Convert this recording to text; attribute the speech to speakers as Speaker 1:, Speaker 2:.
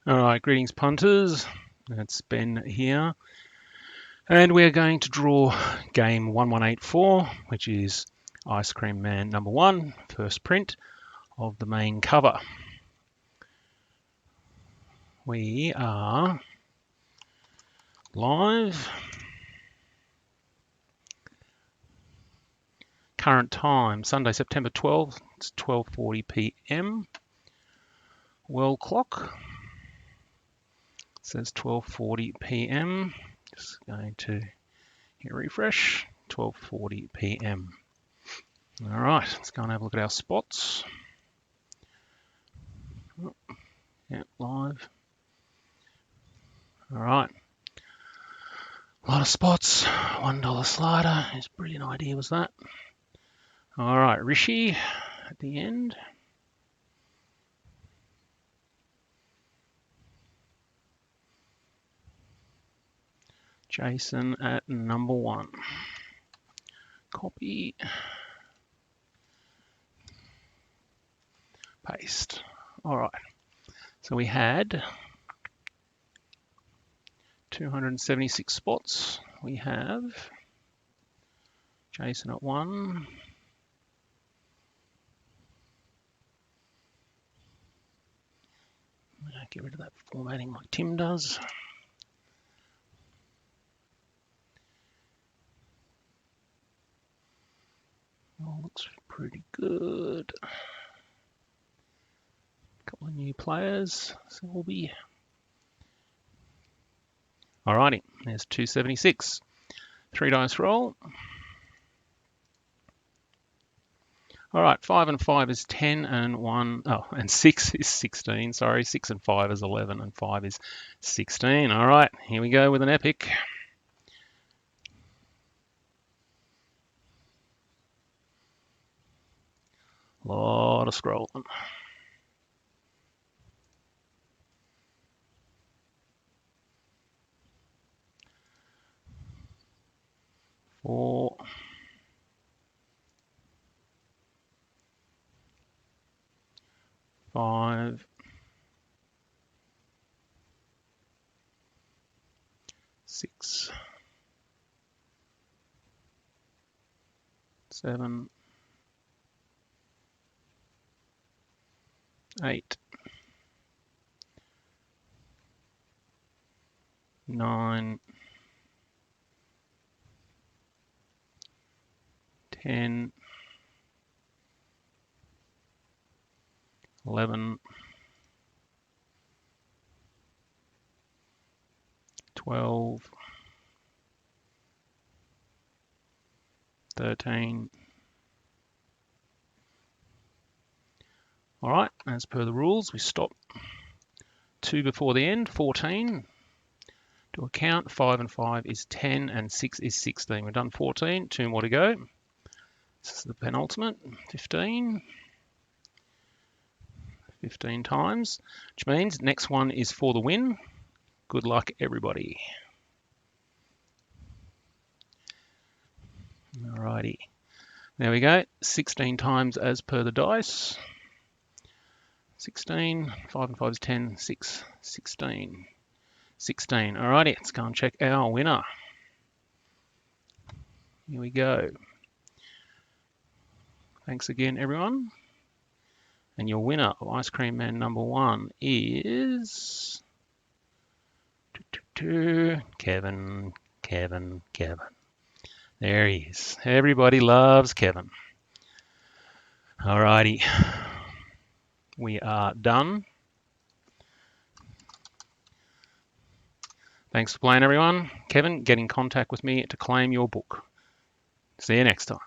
Speaker 1: All right, greetings punters. It's Ben here. And we're going to draw game 1184, which is Ice Cream Man number 1, first print of the main cover. We are live. Current time, Sunday, September 12th, it's 12:40 p.m. World clock says 12:40 p.m. Just going to hit refresh, 12:40 p.m. All right, let's go and have a look at our spots. Yeah, live. All right. A lot of spots. $1 slider. His brilliant idea was that. All right, Rishi at the end. Jason at number 1. Copy. Paste. All right. So we had 276 spots. We have Jason at 1. Get rid of that formatting like Tim does. Oh, looks pretty good. Couple of new players, so we'll be. Alrighty, there's 276. 3 dice roll. All right, 5 and 5 is 10, and 6 is 16. Sorry, 6 and 5 is 11, and 5 is 16. All right, here we go with an epic. A lot of scrolling. 4. 5. 6. 7. 8. 9. 10. 11. 12. 13. All right, as per the rules, we stop 2 before the end, 14. Do a count, 5 and 5 is 10, and 6 is 16. We've done 14, 2 more to go. This is the penultimate, 15. 15 times, which means next one is for the win. Good luck, everybody. Alrighty, there we go, 16 times as per the dice. 16, 5 and 5 is 10, 6, 16. 16. Alrighty, let's go and check our winner. Here we go. Thanks again, everyone. And your winner of Ice Cream Man number 1 is Kevin. There he is. Everybody loves Kevin. Alrighty. We are done. Thanks for playing, everyone. Kevin, get in contact with me to claim your book. See you next time.